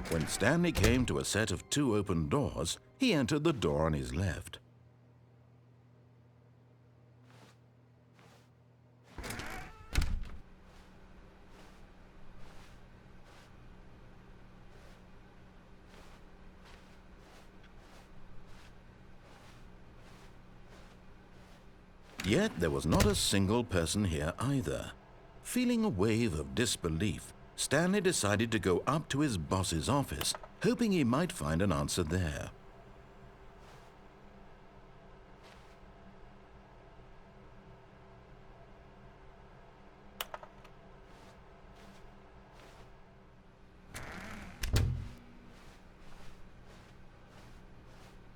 When Stanley came to a set of 2 open doors, he entered the door on his left. Yet there was not a single person here either. Feeling a wave of disbelief, Stanley decided to go up to his boss's office, hoping he might find an answer there.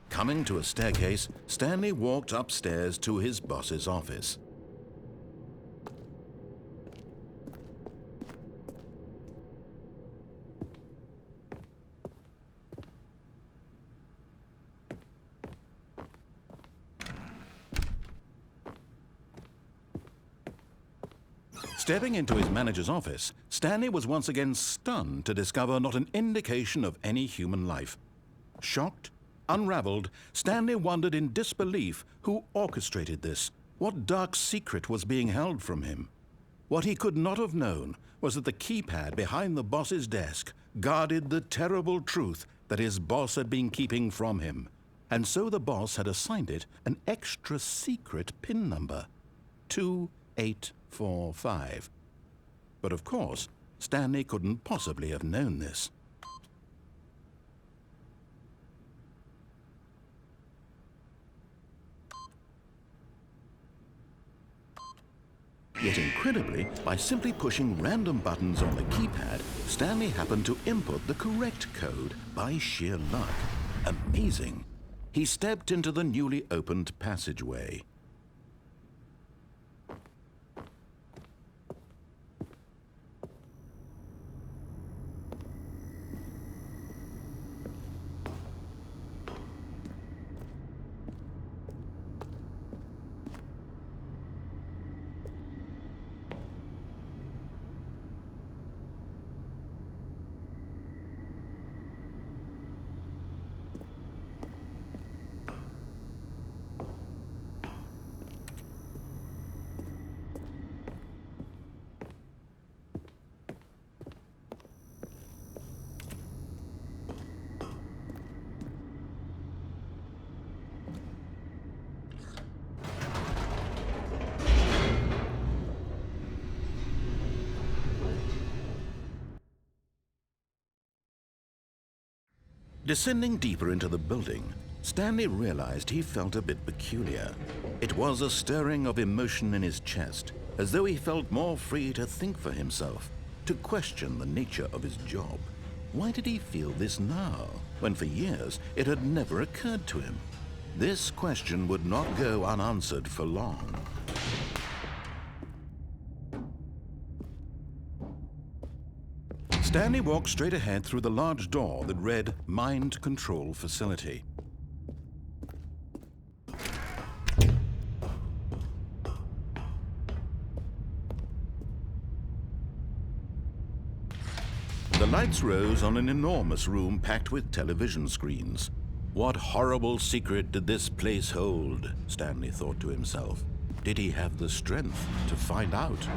Coming to a staircase, Stanley walked upstairs to his boss's office. Stepping into his manager's office, Stanley was once again stunned to discover not an indication of any human life. Shocked, unraveled, Stanley wondered in disbelief who orchestrated this. What dark secret was being held from him? What he could not have known was that the keypad behind the boss's desk guarded the terrible truth that his boss had been keeping from him. And so the boss had assigned it an extra secret PIN number, 2845. But of course, Stanley couldn't possibly have known this. Yet incredibly, by simply pushing random buttons on the keypad, Stanley happened to input the correct code by sheer luck. Amazing. He stepped into the newly opened passageway. Descending deeper into the building, Stanley realized he felt a bit peculiar. It was a stirring of emotion in his chest, as though he felt more free to think for himself, to question the nature of his job. Why did he feel this now, when for years it had never occurred to him? This question would not go unanswered for long. Stanley walked straight ahead through the large door that read Mind Control Facility. The lights rose on an enormous room packed with television screens. What horrible secret did this place hold? Stanley thought to himself. Did he have the strength to find out?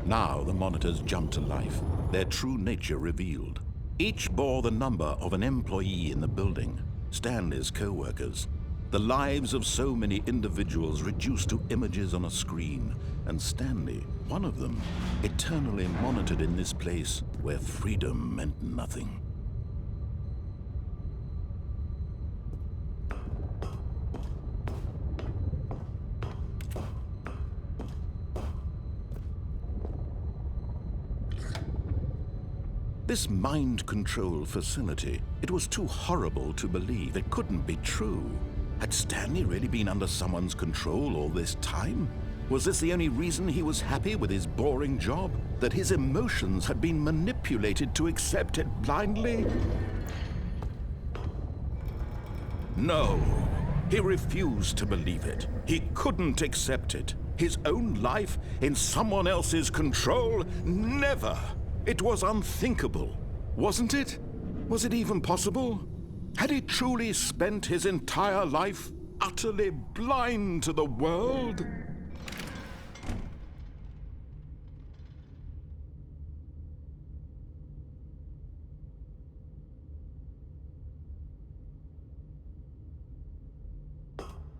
Now the monitors jumped to life, their true nature revealed. Each bore the number of an employee in the building, Stanley's co-workers. The lives of so many individuals reduced to images on a screen, and Stanley, one of them, eternally monitored in this place where freedom meant nothing. This mind control facility, it was too horrible to believe. It couldn't be true. Had Stanley really been under someone's control all this time? Was this the only reason he was happy with his boring job? That his emotions had been manipulated to accept it blindly? No. He refused to believe it. He couldn't accept it. His own life in someone else's control? Never. It was unthinkable. Wasn't it? Was it even possible? Had he truly spent his entire life utterly blind to the world?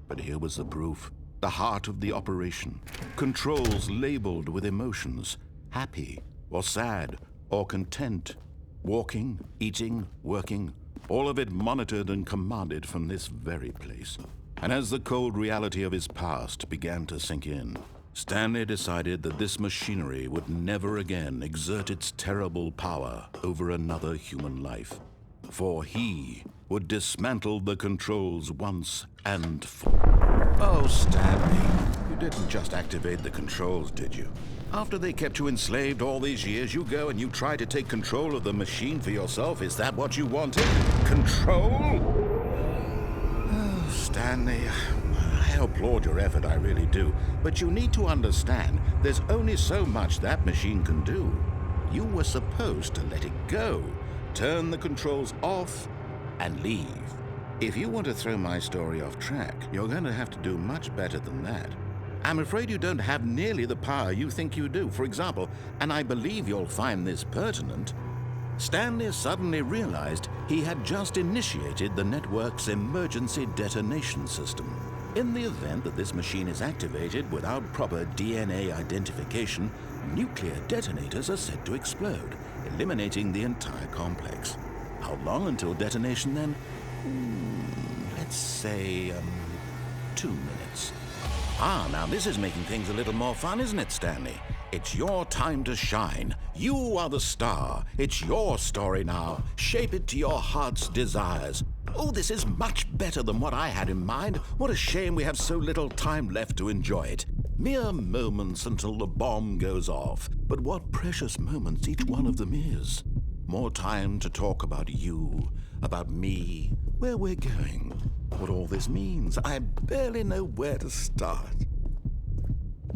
But here was the proof. The heart of the operation. Controls labeled with emotions. Happy, or sad, or content. Walking, eating, working. All of it monitored and commanded from this very place. And as the cold reality of his past began to sink in, Stanley decided that this machinery would never again exert its terrible power over another human life. For he would dismantle the controls once and for all. Oh, Stanley, you didn't just activate the controls, did you? After they kept you enslaved all these years, you go and you try to take control of the machine for yourself. Is that what you wanted? Control? Oh, Stanley, I applaud your effort, I really do. But you need to understand, there's only so much that machine can do. You were supposed to let it go, turn the controls off, and leave. If you want to throw my story off track, you're going to have to do much better than that. I'm afraid you don't have nearly the power you think you do. For example, and I believe you'll find this pertinent, Stanley suddenly realized he had just initiated the network's emergency detonation system. In the event that this machine is activated without proper DNA identification, nuclear detonators are said to explode, eliminating the entire complex. How long until detonation then? Let's say, 2 minutes. Ah, now this is making things a little more fun, isn't it, Stanley? It's your time to shine. You are the star. It's your story now. Shape it to your heart's desires. Oh, this is much better than what I had in mind. What a shame we have so little time left to enjoy it. Mere moments until the bomb goes off. But what precious moments each one of them is. More time to talk about you, about me, where we're going, what all this means. I barely know where to start.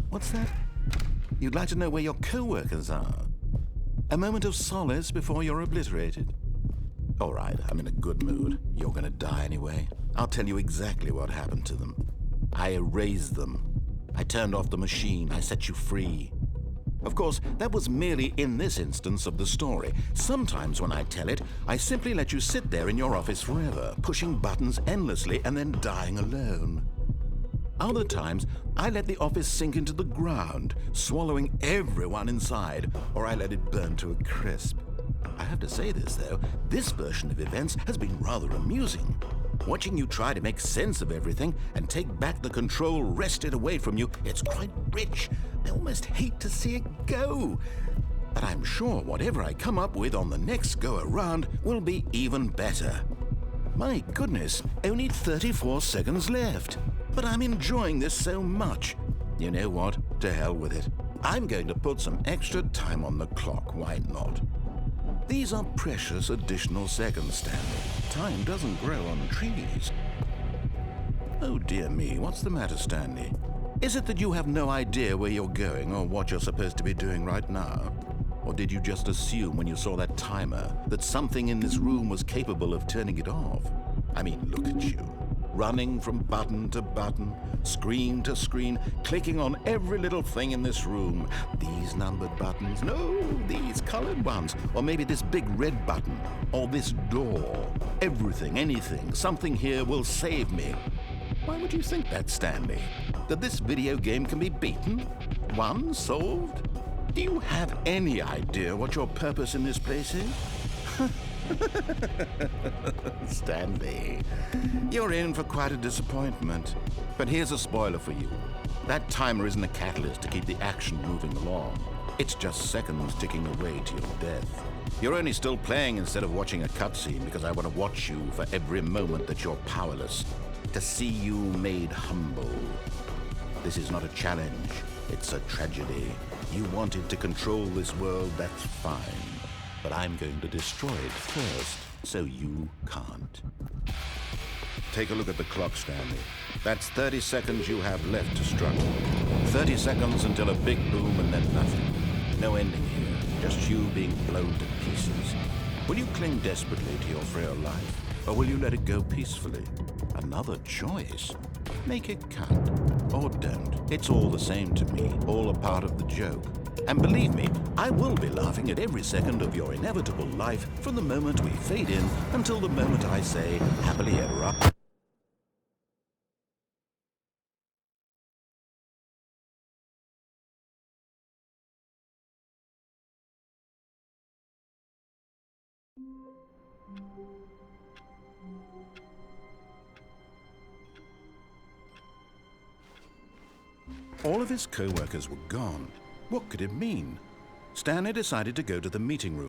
What's that? You'd like to know where your co-workers are? A moment of solace before you're obliterated? All right, I'm in a good mood. You're gonna die anyway. I'll tell you exactly what happened to them. I erased them. I turned off the machine. I set you free. Of course, that was merely in this instance of the story. Sometimes when I tell it, I simply let you sit there in your office forever, pushing buttons endlessly and then dying alone. Other times, I let the office sink into the ground, swallowing everyone inside, or I let it burn to a crisp. I have to say this, though, this version of events has been rather amusing. Watching you try to make sense of everything and take back the control wrested away from you, it's quite rich. I almost hate to see it go. But I'm sure whatever I come up with on the next go-around will be even better. My goodness, only 34 seconds left. But I'm enjoying this so much. You know what? To hell with it. I'm going to put some extra time on the clock, why not? These are precious additional seconds, Stanley. Time doesn't grow on trees. Oh dear me, what's the matter, Stanley? Is it that you have no idea where you're going or what you're supposed to be doing right now? Or did you just assume when you saw that timer that something in this room was capable of turning it off? I mean, look at you. Running from button to button, screen to screen, clicking on every little thing in this room. These numbered buttons, no, these colored ones. Or maybe this big red button, or this door. Everything, anything, something here will save me. Why would you think that, Stanley? That this video game can be beaten? Won? Solved? Do you have any idea what your purpose in this place is? Stanley, you're in for quite a disappointment. But here's a spoiler for you. That timer isn't a catalyst to keep the action moving along. It's just seconds ticking away to your death. You're only still playing instead of watching a cutscene because I want to watch you for every moment that you're powerless. To see you made humble. This is not a challenge. It's a tragedy. You wanted to control this world, that's fine. But I'm going to destroy it first, so you can't. Take a look at the clock, Stanley. That's 30 seconds you have left to struggle. 30 seconds until a big boom and then nothing. No ending here, just you being blown to pieces. Will you cling desperately to your frail life, or will you let it go peacefully? Another choice. Make it count, or don't. It's all the same to me, all a part of the joke. And believe me, I will be laughing at every second of your inevitable life from the moment we fade in until the moment I say, happily ever after. All of his co-workers were gone. What could it mean? Stanley decided to go to the meeting room.